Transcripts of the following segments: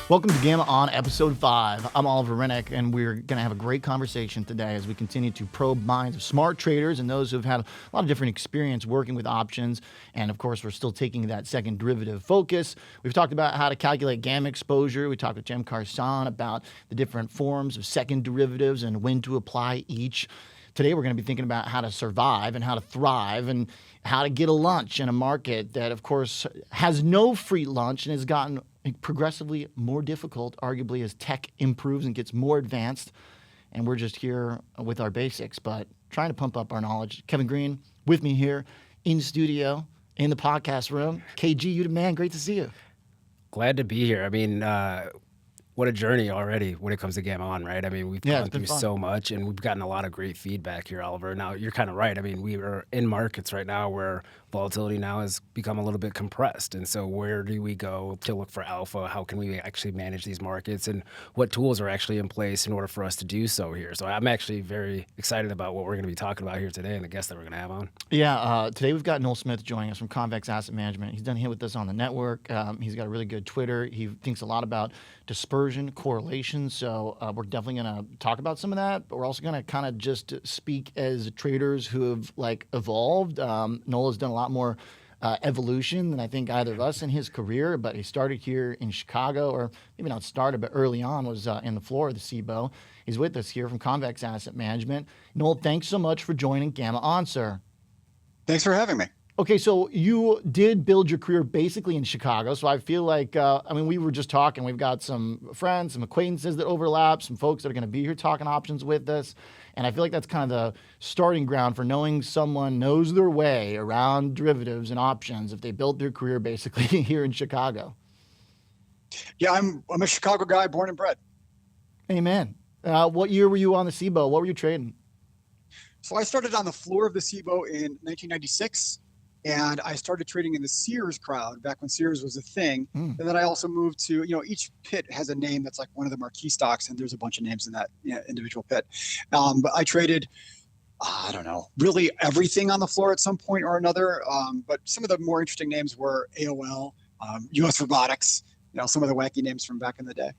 Welcome to Gamma On Episode 5. I'm Oliver Renick, and we're going to have a great conversation today as we continue to probe minds of smart traders and those who've had a lot of different experience working with options. And of course, we're still taking that second derivative focus. We've talked about how to calculate gamma exposure. We talked with Jem Carson about the different forms of second derivatives and when to apply each. Today, we're going to be thinking about how to survive and how to thrive and how to get a lunch in a market that, of course, has no free lunch and has gotten progressively more difficult, arguably, as tech improves and gets more advanced. And we're just here with our basics, but trying to pump up our knowledge. Kevin Green with me here in studio, in the podcast room. KG, you the man. Great to see you. Glad to be here. I mean, what a journey already when it comes to Gamma On, right? I mean, we've gone through so much, and we've gotten a lot of great feedback here, Oliver. Now, you're kind of right. I mean, we are in markets right now where volatility now has become a little bit compressed. And so where do we go to look for alpha? How can we actually manage these markets? And what tools are actually in place in order for us to do so here? So I'm actually very excited about what we're going to be talking about here today and the guests that we're going to have on. Yeah, today we've got Noel Smith joining us from Convex Asset Management. He's done hit with us on the network. He's got a really good Twitter. He thinks a lot about dispersion, correlation. So we're definitely going to talk about some of that, but we're also going to kind of just speak as traders who have evolved. Noel has done a lot more evolution than I think either of us in his career, but he started here in Chicago, or maybe not started, but early on was in the floor of the SIBO. He's with us here from Convex Asset Management. Noel, thanks so much for joining Gamma On, sir. Thanks for having me. Okay, so you did build your career basically in Chicago, so I feel like, we were just talking. We've got some friends, some acquaintances that overlap, some folks that are going to be here talking options with us, and I feel like that's kind of the starting ground for knowing someone knows their way around derivatives and options if they built their career basically here in Chicago. Yeah, I'm a Chicago guy, born and bred. Amen. What year were you on the SIBO? What were you trading? So I started on the floor of the SIBO in 1996. And I started trading in the Sears crowd back when Sears was a thing. And then I also moved to, each pit has a name that's like one of the marquee stocks, and there's a bunch of names in that individual pit. But I traded, I don't know, really everything on the floor at some point or another. But some of the more interesting names were AOL, US Robotics, some of the wacky names from back in the day.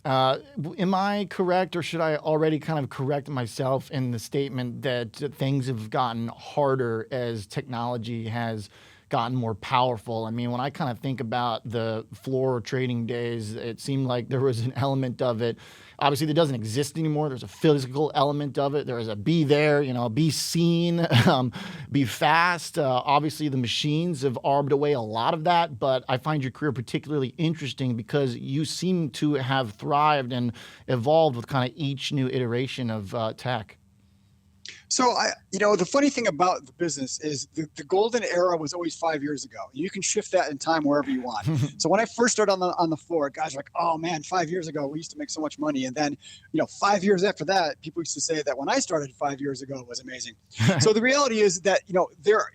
Am I correct, or should I already kind of correct myself in the statement that things have gotten harder as technology has gotten more powerful? I mean, when I kind of think about the floor trading days, it seemed like there was an element of it. Obviously, that doesn't exist anymore. There's a physical element of it. There is a be there, be seen, be fast. Obviously, the machines have arbed away a lot of that, but I find your career particularly interesting because you seem to have thrived and evolved with kind of each new iteration of tech. So the funny thing about the business is the golden era was always 5 years ago. You can shift that in time wherever you want. So when I first started on the floor, guys were like, oh man, 5 years ago, we used to make so much money. And then, 5 years after that, people used to say that when I started 5 years ago, it was amazing. So the reality is that,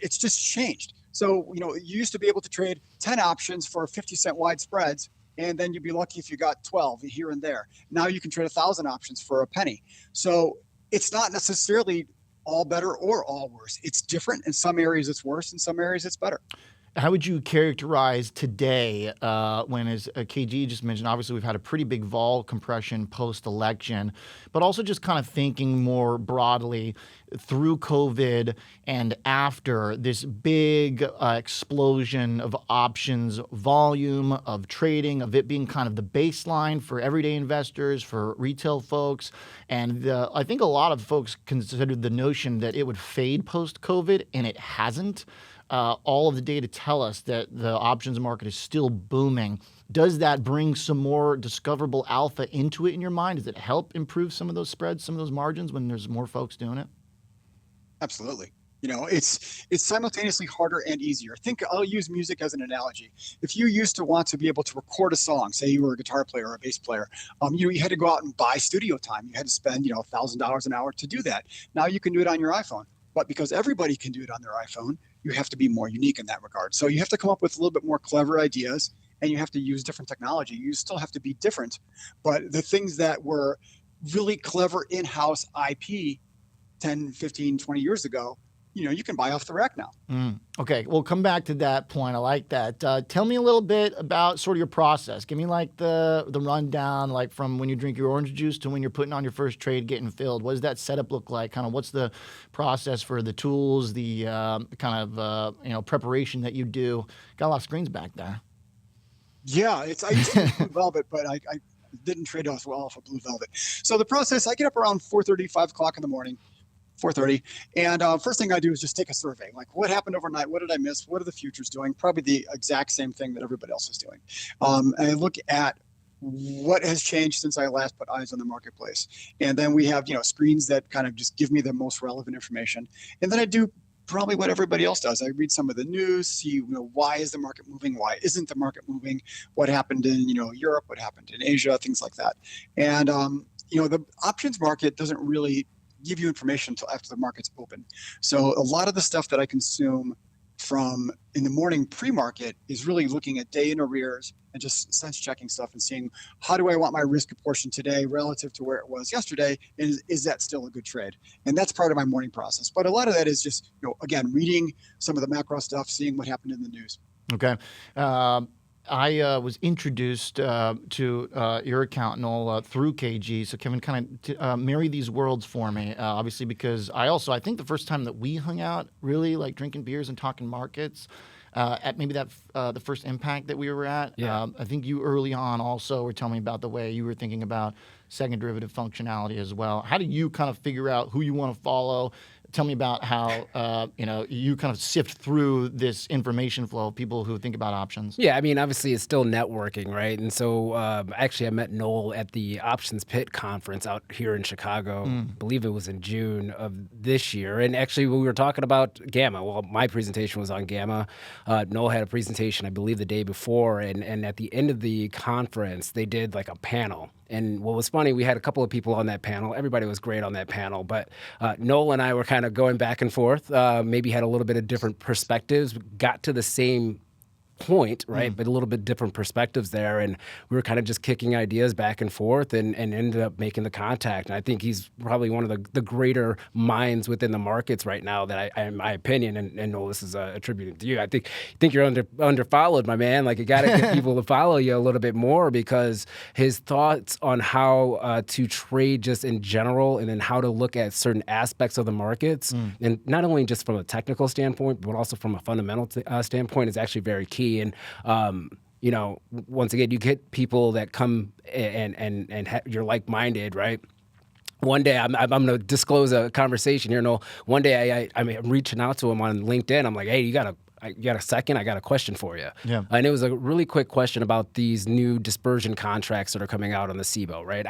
it's just changed. So, you used to be able to trade 10 options for 50-cent wide spreads. And then you'd be lucky if you got 12 here and there. Now you can trade 1,000 options for a penny. So it's not necessarily all better or all worse. It's different. In some areas it's worse, in some areas it's better. How would you characterize today when, as KG just mentioned, obviously we've had a pretty big vol compression post-election, but also just kind of thinking more broadly through COVID and after this big explosion of options volume, of trading, of it being kind of the baseline for everyday investors, for retail folks. And I think a lot of folks considered the notion that it would fade post-COVID, and it hasn't. All of the data tell us that the options market is still booming. Does that bring some more discoverable alpha into it in your mind? Does it help improve some of those spreads, some of those margins when there's more folks doing it? Absolutely. It's simultaneously harder and easier. I'll use music as an analogy. If you used to want to be able to record a song, say you were a guitar player or a bass player, you had to go out and buy studio time. You had to spend, $1,000 an hour to do that. Now you can do it on your iPhone. But because everybody can do it on their iPhone, you have to be more unique in that regard. So you have to come up with a little bit more clever ideas, and you have to use different technology. You still have to be different. But the things that were really clever in-house IP 10, 15, 20 years ago you can buy off the rack now. Okay, we'll come back to that point. I like that. Tell me a little bit about sort of your process. Give me like the rundown, like from when you drink your orange juice to when you're putting on your first trade, getting filled. What does that setup look like? Kind of what's the process for the tools, the kind of preparation that you do? Got a lot of screens back there. Yeah, I used to use Blue Velvet, but I didn't trade off of Blue Velvet. So the process, I get up around 4:30, 5 o'clock in the morning. 4:30. And first thing I do is just take a survey. Like, what happened overnight? What did I miss? What are the futures doing? Probably the exact same thing that everybody else is doing. And I look at what has changed since I last put eyes on the marketplace. And then we have, screens that kind of just give me the most relevant information. And then I do probably what everybody else does. I read some of the news, see, why is the market moving? Why isn't the market moving? What happened in, Europe? What happened in Asia? Things like that. And, the options market doesn't really give you information until after the market's open. So a lot of the stuff that I consume from in the morning pre-market is really looking at day in arrears and just sense checking stuff and seeing, how do I want my risk proportion today relative to where it was yesterday? And is that still a good trade? And that's part of my morning process. But a lot of that is just, again, reading some of the macro stuff, seeing what happened in the news. Okay. I was introduced to your account, Noel, through KG. So Kevin, kind of marry these worlds for me, obviously, because I think the first time that we hung out, really like drinking beers and talking markets, at maybe the first Impact that we were at. Yeah. I think you early on also were telling me about the way you were thinking about second derivative functionality as well. How do you kind of figure out who you want to follow? Tell me about how you kind of sift through this information flow of people who think about options. Yeah, I mean, obviously it's still networking, right? And so actually I met Noel at the Options Pit conference out here in Chicago. I believe it was in June of this year. And actually we were talking about Gamma. Well, my presentation was on Gamma. Noel had a presentation, I believe, the day before. And at the end of the conference, they did like a panel. And what was funny, we had a couple of people on that panel. Everybody was great on that panel. But Noel and I were kind of going back and forth, maybe had a little bit of different perspectives, got to the same point, right? But a little bit different perspectives there. And we were kind of just kicking ideas back and forth and ended up making the contact. And I think he's probably one of the greater minds within the markets right now that I in my opinion, and Noel, this is attributed to you. I think you're under followed, my man. Like, you got to get people to follow you a little bit more, because his thoughts on how to trade just in general, and then how to look at certain aspects of the markets, and not only just from a technical standpoint, but also from a fundamental standpoint, is actually very key. And once again, you get people that come and you're like-minded, right? One day, I'm going to disclose a conversation here. No, one day I'm reaching out to him on LinkedIn. I'm like, hey, you got a second? I got a question for you. Yeah. And it was a really quick question about these new dispersion contracts that are coming out on the SIBO, right?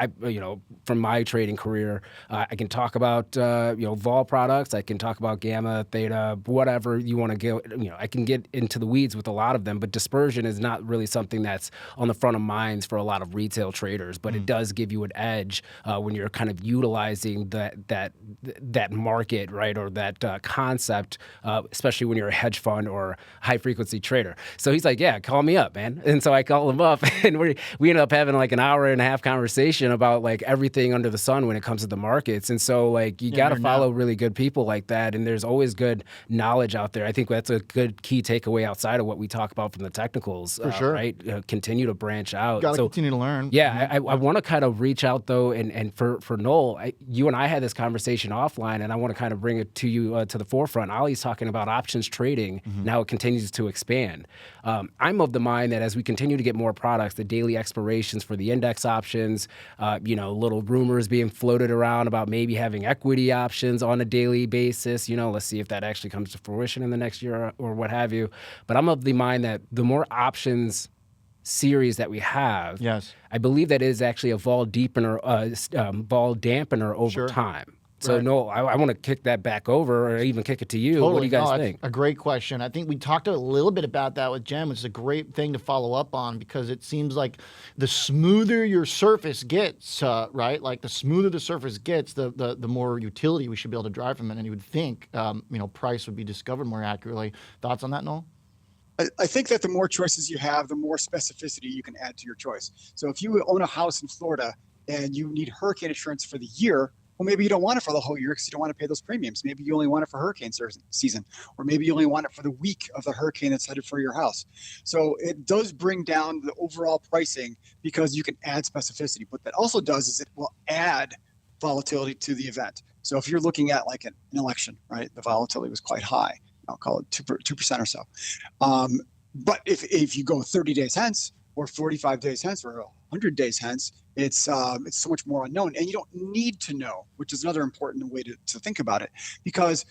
From my trading career, I can talk about, vol products. I can talk about gamma, theta, whatever you want to get. I can get into the weeds with a lot of them, but dispersion is not really something that's on the front of minds for a lot of retail traders, but it does give you an edge when you're kind of utilizing that market, right? Or that concept, especially when you're a hedge fund or high frequency trader. So he's like, yeah, call me up, man. And so I call him up, and we ended up having like an hour and a half conversation about like everything under the sun when it comes to the markets. And so like you got to follow really good people like that. And there's always good knowledge out there. I think that's a good key takeaway outside of what we talk about from the technicals. For sure. Right? Continue to branch out. Got to continue to learn. Yeah, I want to kind of reach out though, and for Noel, you and I had this conversation offline, and I want to kind of bring it to you to the forefront. Ali's talking about options trading. Now it continues to expand. I'm of the mind that as we continue to get more products, the daily expirations for the index options, little rumors being floated around about maybe having equity options on a daily basis. Let's see if that actually comes to fruition in the next year or what have you. But I'm of the mind that the more options series that we have, yes, I believe that is actually a vol dampener over time. So right. No, I want to kick that back over, or even kick it to you. Totally. What do you guys think? A great question. I think we talked a little bit about that with Jen, which is a great thing to follow up on, because it seems like the smoother your surface gets, right? Like the smoother the surface gets, the more utility we should be able to drive from it. And you would think, price would be discovered more accurately. Thoughts on that, Noel? I think that the more choices you have, the more specificity you can add to your choice. So if you own a house in Florida and you need hurricane insurance for the year, Well, maybe you don't want it for the whole year because you don't want to pay those premiums. Maybe you only want it for hurricane season, or maybe you only want it for the week of the hurricane that's headed for your house. So it does bring down the overall pricing because you can add specificity. What that also does is it will add volatility to the event. So if you're looking at like an election, right, the volatility was quite high. I'll call it 2% or so. But if you go 30 days hence, or 45 days hence, or 100 days hence, it's so much more unknown, and you don't need to know, which is another important way to think about it, because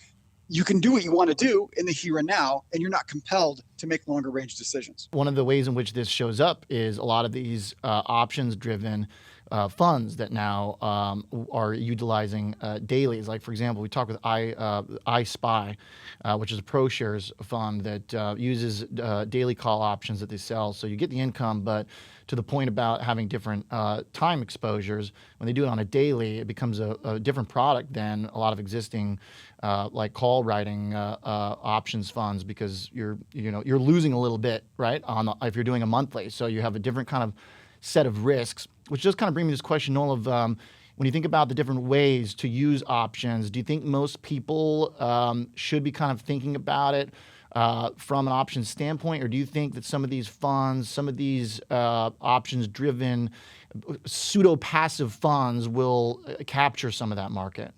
you can do what you want to do in the here and now, and you're not compelled to make longer range decisions. One of the ways in which this shows up is a lot of these options-driven funds that now are utilizing dailies. Like, for example, we talked with iSpy, which is a ProShares fund that uses daily call options that they sell. So you get the income, but to the point about having different time exposures, when they do it on a daily, it becomes a different product than a lot of existing like call writing options funds, because you're losing a little bit, right, if you're doing a monthly. So you have a different kind of set of risks, which just kind of brings me to this question, Noel, of when you think about the different ways to use options, do you think most people should be kind of thinking about it from an options standpoint, or do you think that some of these funds, some of these options-driven pseudo-passive funds will capture some of that market?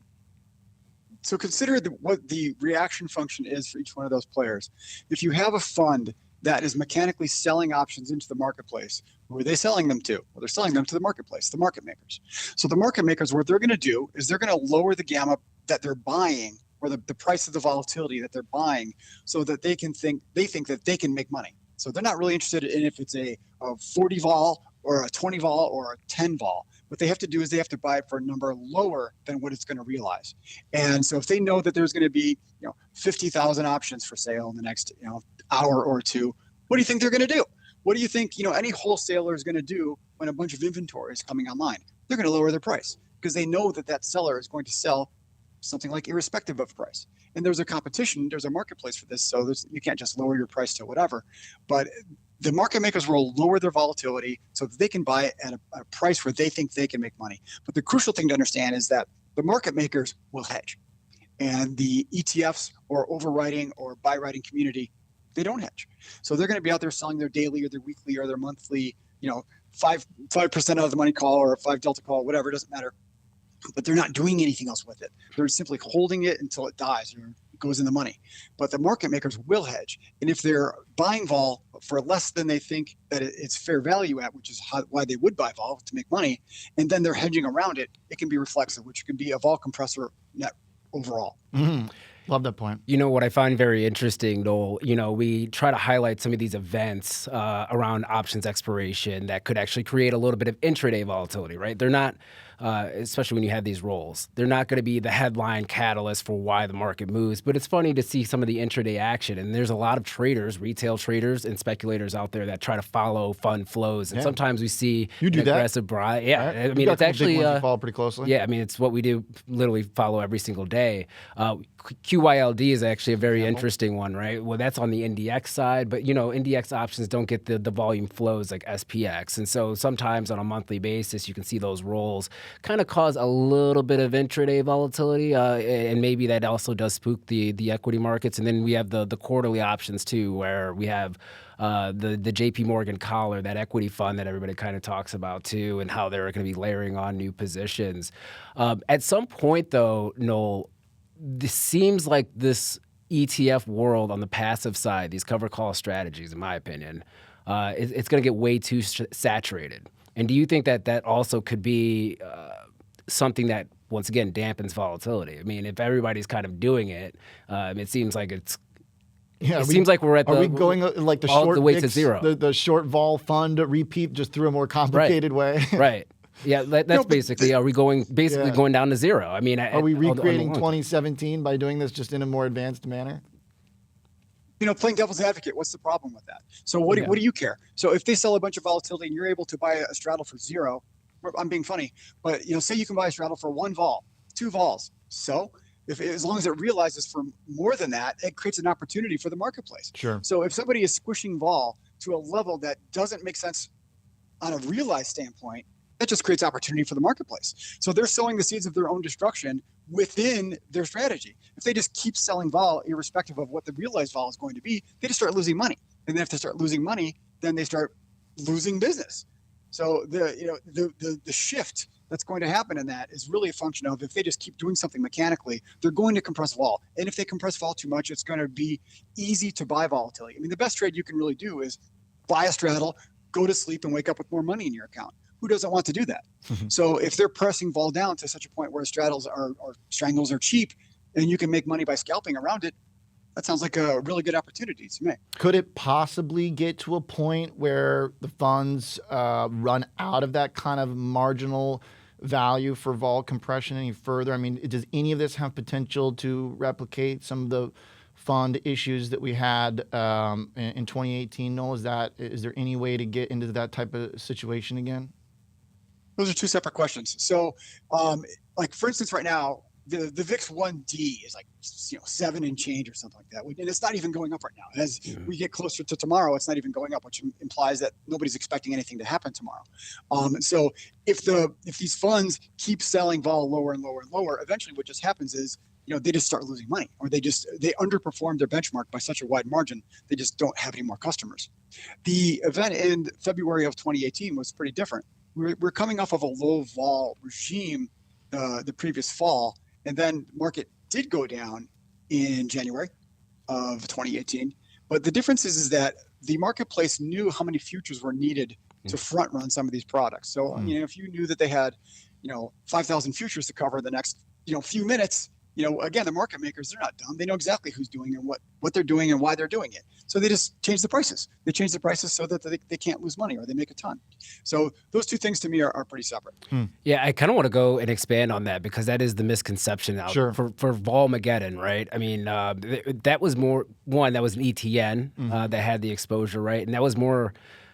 So consider what the reaction function is for each one of those players. If you have a fund that is mechanically selling options into the marketplace, who are they selling them to? Well, they're selling them to the marketplace, the market makers. So the market makers, what they're going to do is they're going to lower the gamma that they're buying, or the price of the volatility that they're buying, so that they think that they can make money. So they're not really interested in if it's a 40 vol or a 20 vol or a 10 vol. What they have to do is they have to buy it for a number lower than what it's going to realize. And so if they know that there's going to be 50,000 options for sale in the next hour or two, what do you think they're going to do? What do you think any wholesaler is going to do when a bunch of inventory is coming online? They're going to lower their price because they know that seller is going to sell something like irrespective of price. And there's a competition, there's a marketplace for this, so you can't just lower your price to whatever. But the market makers will lower their volatility so that they can buy it at a price where they think they can make money. But the crucial thing to understand is that the market makers will hedge. And the ETFs or overwriting or buy writing community, they don't hedge. So they're going to be out there selling their daily or their weekly or their monthly, 5% of the money call or a 5 delta call, whatever, it doesn't matter. But they're not doing anything else with it. They're simply holding it until it dies or it goes in the money. But the market makers will hedge. And if they're buying vol for less than they think that it's fair value at, which is why they would buy vol to make money, and then they're hedging around it, it can be reflexive, which can be a vol compressor net overall. Mm-hmm. Love that point. What I find very interesting, Noel, we try to highlight some of these events around options expiration that could actually create a little bit of intraday volatility, right? They're not, especially when you have these rolls, they're not going to be the headline catalyst for why the market moves. But it's funny to see some of the intraday action. And there's a lot of traders, retail traders and speculators out there that try to follow fund flows. And sometimes we see aggressive buy. Yeah, right. I mean, it's actually you follow pretty closely. Yeah, I mean, it's what we do, literally follow every single day. QYLD is actually a very interesting one, right? Well, that's on the NDX side, but NDX options don't get the volume flows like SPX. And so sometimes on a monthly basis, you can see those rolls kind of cause a little bit of intraday volatility, and maybe that also does spook the equity markets. And then we have the quarterly options too, where we have the JP Morgan collar, that equity fund that everybody kind of talks about too, and how they're going to be layering on new positions. At some point though, Noel, this seems like this ETF world on the passive side, these cover call strategies, in my opinion, it's going to get way too saturated. And do you think that also could be something that, once again, dampens volatility? I mean, if everybody's kind of doing it, it seems like it's. Yeah, it seems like we're at the. Are we going like the short the way to zero? The short vol fund repeat just through a more complicated way? Right. Yeah, that's basically. Are we going down to zero? I mean, are we recreating 2017 by doing this just in a more advanced manner? Playing devil's advocate, what's the problem with that? So what do you care? So if they sell a bunch of volatility and you're able to buy a straddle for zero, I'm being funny, but say you can buy a straddle for 1 vol, 2 vols. So as long as it realizes for more than that, it creates an opportunity for the marketplace. Sure. So if somebody is squishing vol to a level that doesn't make sense on a realized standpoint, that just creates opportunity for the marketplace. So they're sowing the seeds of their own destruction within their strategy. If they just keep selling vol, irrespective of what the realized vol is going to be, they just start losing money. And then if they start losing money, then they start losing business. So the shift that's going to happen in that is really a function of, if they just keep doing something mechanically, they're going to compress vol. And if they compress vol too much, it's going to be easy to buy volatility. I mean, the best trade you can really do is buy a straddle, go to sleep, and wake up with more money in your account. Who doesn't want to do that? So if they're pressing vol down to such a point where straddles or strangles are cheap and you can make money by scalping around it, that sounds like a really good opportunity to me. Could it possibly get to a point where the funds run out of that kind of marginal value for vol compression any further? I mean, does any of this have potential to replicate some of the fund issues that we had in 2018? Noel, is there any way to get into that type of situation again? Those are two separate questions. So, like for instance, right now, the VIX 1D is like 7 and change or something like that, and it's not even going up right now. As we get closer to tomorrow, it's not even going up, which implies that nobody's expecting anything to happen tomorrow. So if these funds keep selling vol lower and lower and lower, eventually what just happens is they just start losing money, or they underperform their benchmark by such a wide margin, they just don't have any more customers. The event in February of 2018 was pretty different. We're coming off of a low vol regime the previous fall, and then market did go down in January of 2018. But the difference is that the marketplace knew how many futures were needed to front run some of these products. So if you knew that they had 5,000 futures to cover the next few minutes, again, the market makers, they're not dumb. They know exactly who's doing and what they're doing and why they're doing it. So they just change the prices. They change the prices so that they can't lose money, or they make a ton. So those two things to me are pretty separate. Yeah, I kind of want to go and expand on that, because that is the misconception out for Volmageddon, right? I mean, that was more, that was an ETN that had the exposure, right? And that was more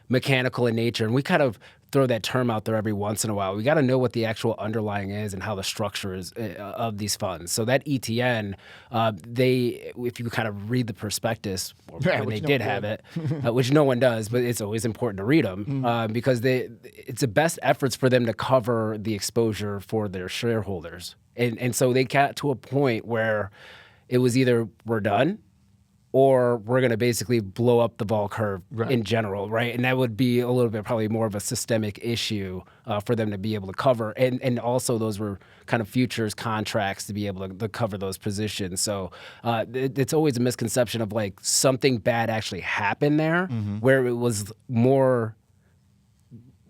mechanical in nature. And we kind of throw that term out there every once in a while. We got to know what the actual underlying is and how the structure is of these funds. So that ETN, if you kind of read the prospectus, when they did have it, which no one does, but it's always important to read them because it's the best efforts for them to cover the exposure for their shareholders. And so they got to a point where it was either we're done, or we're going to basically blow up the vol curve in general, right? And that would be a little bit probably more of a systemic issue for them to be able to cover. And also those were kind of futures contracts to be able to cover those positions. So it's always a misconception of like something bad actually happened there, where it was more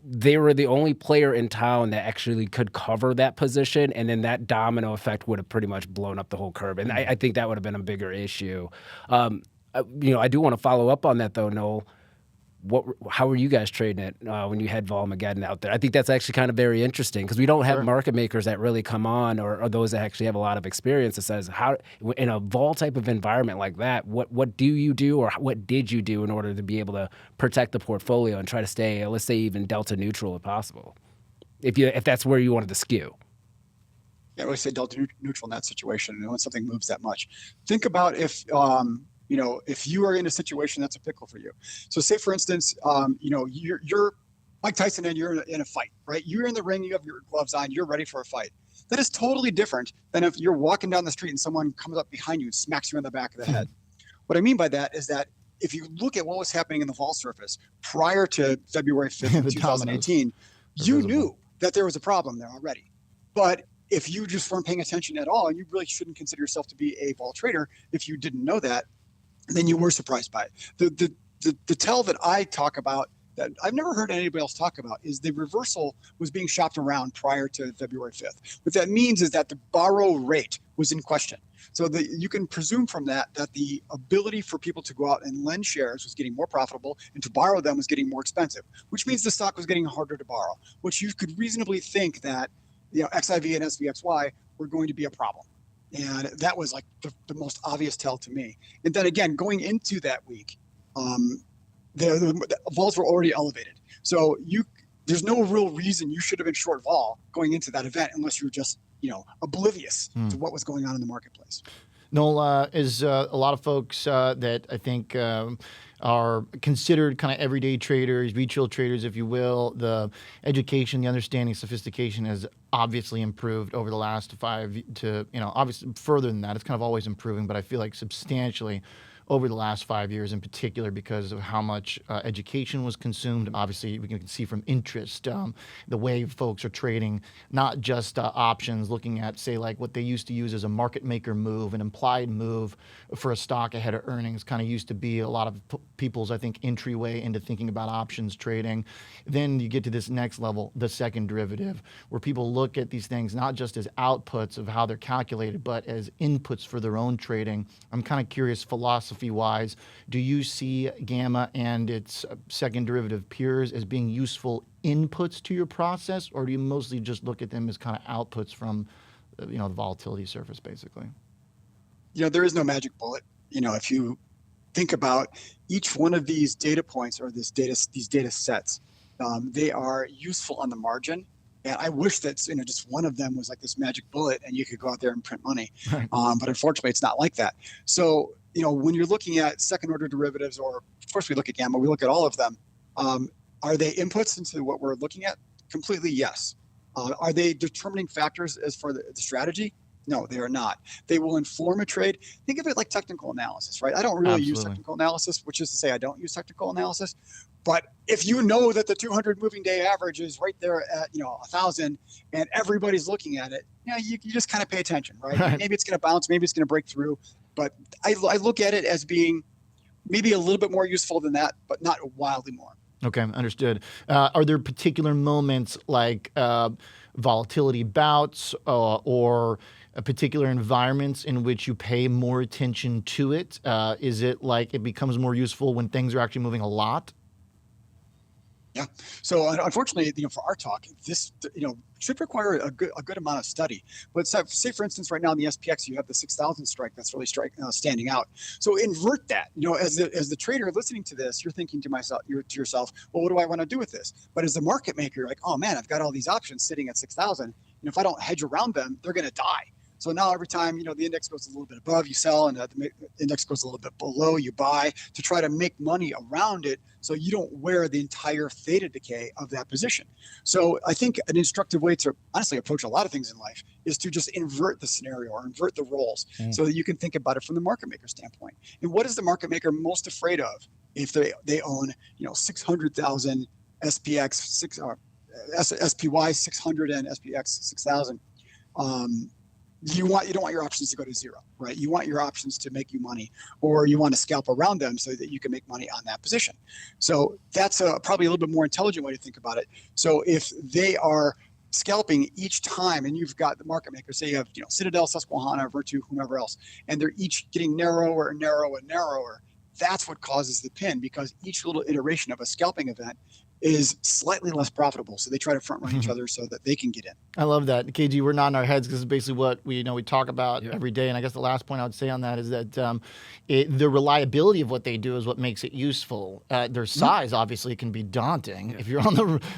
they were the only player in town that actually could cover that position, and then that domino effect would have pretty much blown up the whole curve. And I think that would have been a bigger issue. I do want to follow up on that though, Noel. How were you guys trading it when you had Volmageddon out there? I think that's actually kind of very interesting, because we don't have market makers that really come on, or those that actually have a lot of experience that says, how in a vol type of environment like that, what do you do, or what did you do in order to be able to protect the portfolio and try to stay, let's say, even delta neutral if possible, if that's where you wanted to skew? Yeah, I always say delta neutral in that situation, when something moves that much. Think about if you are in a situation that's a pickle for you. So say, for instance, you're Mike Tyson and you're in a fight, right? You're in the ring, you have your gloves on, you're ready for a fight. That is totally different than if you're walking down the street and someone comes up behind you and smacks you in the back of the head. What I mean by that is that if you look at what was happening in the vol surface prior to February 5th, 2018, you knew that there was a problem there already. But if you just weren't paying attention at all, and you really shouldn't consider yourself to be a vol trader if you didn't know that, then you were surprised by it. The tell that I talk about, that I've never heard anybody else talk about, is the reversal was being shopped around prior to February 5th. What that means is that the borrow rate was in question. So you can presume from that the ability for people to go out and lend shares was getting more profitable, and to borrow them was getting more expensive, which means the stock was getting harder to borrow, which you could reasonably think that XIV and SVXY were going to be a problem. And that was like the most obvious tell to me. And then again, going into that week, the vols were already elevated. So there's no real reason you should have been short vol going into that event, unless you're just oblivious to what was going on in the marketplace. Noel, is a lot of folks that I think are considered kind of everyday traders, retail traders, if you will. The education, the understanding, sophistication has obviously improved over the last 5 to, obviously further than that. It's kind of always improving, but I feel like substantially over the last 5 years in particular because of how much education was consumed. Obviously, we can see from interest the way folks are trading, not just options, looking at, say, like what they used to use as a market maker move, an implied move for a stock ahead of earnings, kind of used to be a lot of people's, I think, entryway into thinking about options trading. Then you get to this next level, the second derivative, where people look at these things not just as outputs of how they're calculated, but as inputs for their own trading. I'm kind of curious, philosophy-wise, do you see gamma and its second derivative peers as being useful inputs to your process, or do you mostly just look at them as kind of outputs from, the volatility surface, basically? There is no magic bullet. If you think about each one of these data points or these data sets, they are useful on the margin. And I wish that just one of them was like this magic bullet and you could go out there and print money. Right. But unfortunately, it's not like that. So, when you're looking at second order derivatives, or of course we look at gamma, we look at all of them. Are they inputs into what we're looking at? Completely, yes. Are they determining factors as for the strategy? No, they are not. They will inform a trade. Think of it like technical analysis, right? I don't really use technical analysis, which is to say I don't use technical analysis. But if you know that the 200 moving day average is right there at 1,000 and everybody's looking at it, you just kind of pay attention, right? Maybe it's going to bounce, maybe it's going to break through. But I look at it as being maybe a little bit more useful than that, but not wildly more. Okay, understood. Are there particular moments like volatility bouts or particular environments in which you pay more attention to it? Is it like it becomes more useful when things are actually moving a lot? Yeah. So unfortunately, for our talk, this should require a good amount of study. But say for instance, right now in the SPX, you have the 6,000 strike that's really standing out. So invert that. As the trader listening to this, you're thinking to yourself, well, what do I want to do with this? But as the market maker, you're like, oh man, I've got all these options sitting at 6,000. If I don't hedge around them, they're going to die. So now every time, the index goes a little bit above, you sell, and the index goes a little bit below, you buy to try to make money around it so you don't wear the entire theta decay of that position. So I think an instructive way to honestly approach a lot of things in life is to just invert the scenario or invert the roles so that you can think about it from the market maker standpoint. And what is the market maker most afraid of if they own, 600,000 SPX, SPY 600 and SPX 6,000? You don't want your options to go to zero, right? You want your options to make you money, or you want to scalp around them so that you can make money on that position. So that's probably a little bit more intelligent way to think about it. So if they are scalping each time, and you've got the market maker, say you have Citadel, Susquehanna, Virtu, whomever else, and they're each getting narrower and narrower and narrower, that's what causes the pin, because each little iteration of a scalping event is slightly less profitable. So they try to front run each other so that they can get in. I love that. KG, we're nodding our heads because it's basically what we talk about every day. And I guess the last point I would say on that is that the reliability of what they do is what makes it useful. Their size obviously can be daunting if you're on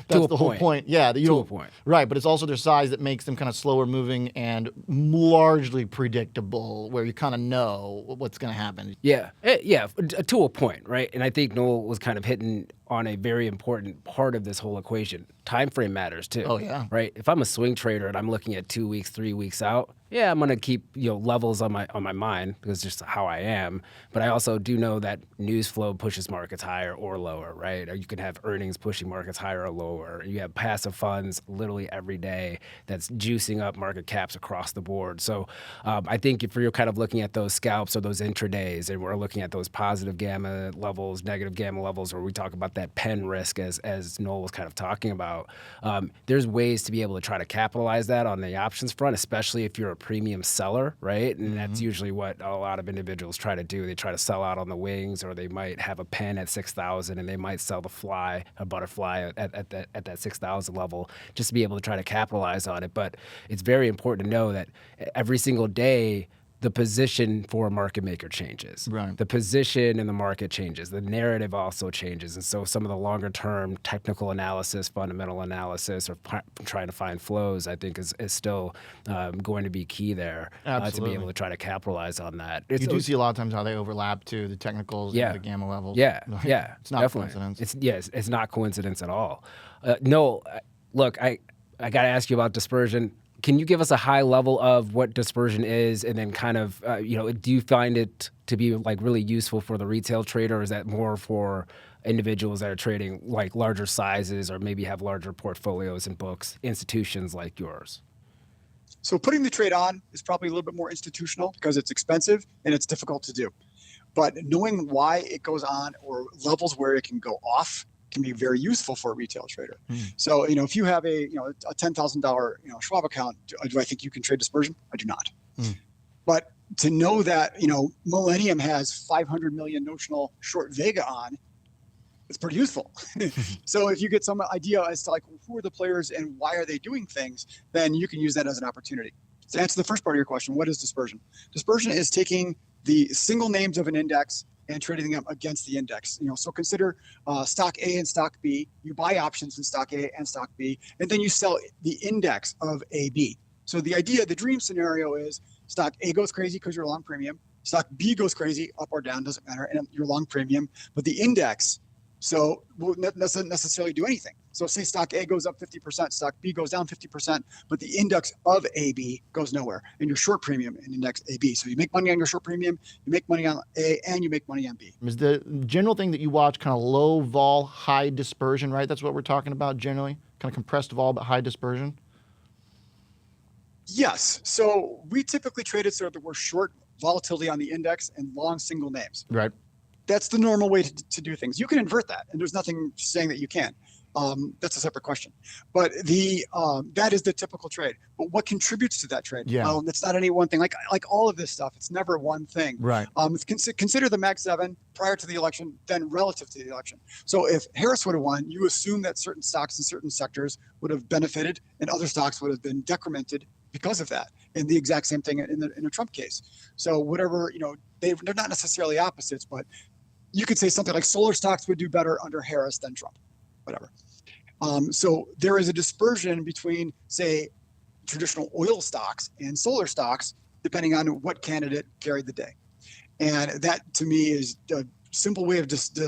that's the whole point. Yeah. To a point. Right. But it's also their size that makes them kind of slower moving and largely predictable, where you kind of know what's going to happen. Yeah. Yeah. To a point. Right. And I think Noel was kind of hitting on a very important part of this whole equation. Time frame matters too. Oh yeah. Right. If I'm a swing trader and I'm looking at 2 weeks, 3 weeks out, yeah, I'm gonna keep levels on my mind because it's just how I am. But I also do know that news flow pushes markets higher or lower, right? Or you can have earnings pushing markets higher or lower. You have passive funds literally every day that's juicing up market caps across the board. So I think if you're kind of looking at those scalps or those intradays, and we're looking at those positive gamma levels, negative gamma levels, where we talk about that pen risk as Noel was kind of talking about, there's ways to be able to try to capitalize that on the options front, especially if you're a premium seller, right? And that's usually what a lot of individuals try to do. They try to sell out on the wings, or they might have a pen at 6,000 and they might sell the fly, a butterfly at that 6,000 level, just to be able to try to capitalize on it. But it's very important to know that every single day the position for a market maker changes. Right. The position in the market changes. The narrative also changes. And so some of the longer term technical analysis, fundamental analysis, or trying to find flows, I think is still going to be key there to be able to try to capitalize on that. You do see a lot of times how they overlap too, the technicals and the gamma levels. Yeah, It's not definitely. coincidence. It's not coincidence at all. Noel, look, I got to ask you about dispersion. Can you give us a high level of what dispersion is, and then kind of, do you find it to be like really useful for the retail trader, or is that more for individuals that are trading like larger sizes or maybe have larger portfolios and books, institutions like yours? So putting the trade on is probably a little bit more institutional because it's expensive and it's difficult to do. But knowing why it goes on or levels where it can go off can be very useful for a retail trader. So, if you have a $10,000, Schwab account, do I think you can trade dispersion? I do not. But to know that, Millennium has 500 million notional short Vega on, it's pretty useful. So if you get some idea as to who are the players and why are they doing things, then you can use that as an opportunity. To answer the first part of your question, what is dispersion? Dispersion is taking the single names of an index and trading them against the index. So consider stock A and stock B. You buy options in stock A and stock B, and then you sell the index of AB. So the dream scenario is stock A goes crazy because you're long premium. Stock B goes crazy, up or down, doesn't matter, and you're long premium. But the index, doesn't necessarily do anything. So say stock A goes up 50%, stock B goes down 50%, but the index of AB goes nowhere, and you're short premium in index AB. So you make money on your short premium, you make money on A, and you make money on B. Is the general thing that you watch kind of low vol, high dispersion, right? That's what we're talking about generally? Kind of compressed vol, but high dispersion? Yes. So we typically trade it so that we're short volatility on the index and long single names. Right. That's the normal way to do things. You can invert that, and there's nothing saying that you can't. That's a separate question. But that is the typical trade. But what contributes to that trade? Yeah. It's not any one thing. Like all of this stuff, it's never one thing. Right. Consider the Mag 7 prior to the election, then relative to the election. So if Harris would have won, you assume that certain stocks in certain sectors would have benefited, and other stocks would have been decremented because of that. And the exact same thing in a Trump case. So whatever, they're not necessarily opposites, but you could say something like solar stocks would do better under Harris than Trump, whatever. So there is a dispersion between, say, traditional oil stocks and solar stocks, depending on what candidate carried the day. And that, to me, is a simple way of just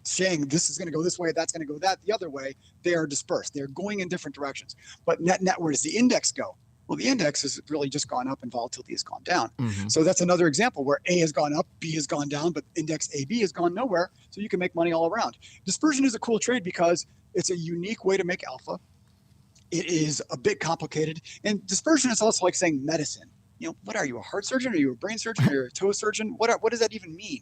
saying this is going to go this way, that's going to go the other way. They are dispersed. They're going in different directions. But net, where does the index go? Well, the index has really just gone up and volatility has gone down. So that's another example where A has gone up, B has gone down, but index AB has gone nowhere. So you can make money all around. Dispersion is a cool trade because it's a unique way to make alpha. It is a bit complicated. And dispersion is also like saying medicine. What are you, a heart surgeon? Are you a brain surgeon? Are you a toe surgeon? What does that even mean?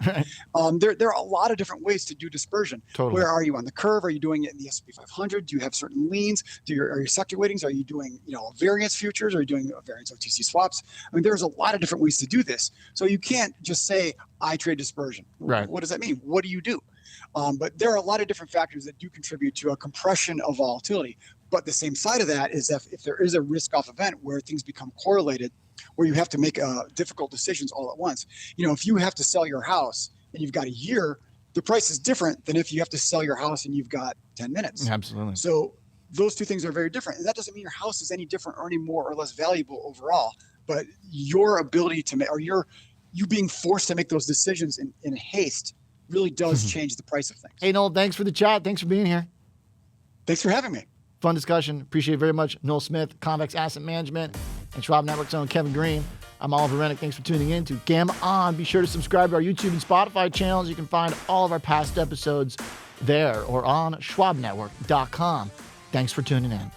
There are a lot of different ways to do dispersion. Totally. Where are you on the curve? Are you doing it in the S&P 500? Do you have certain leans? Are your sector weightings? Are you doing variance futures? Are you doing variance OTC swaps? I mean, there's a lot of different ways to do this. So you can't just say, I trade dispersion. Right. What does that mean? What do you do? But there are a lot of different factors that do contribute to a compression of volatility. But the same side of that is if there is a risk-off event where things become correlated, where you have to make difficult decisions all at once. If you have to sell your house and you've got a year, the price is different than if you have to sell your house and you've got 10 minutes. Absolutely. So those two things are very different. And that doesn't mean your house is any different or any more or less valuable overall, but your ability to make, or you being forced to make those decisions in haste really does change the price of things. Hey, Noel, thanks for the chat. Thanks for being here. Thanks for having me. Fun discussion. Appreciate it very much. Noel Smith, Convex Asset Management, and Schwab Network's own Kevin Green. I'm Oliver Renick. Thanks for tuning in to Gamma On. Be sure to subscribe to our YouTube and Spotify channels. You can find all of our past episodes there or on schwabnetwork.com. Thanks for tuning in.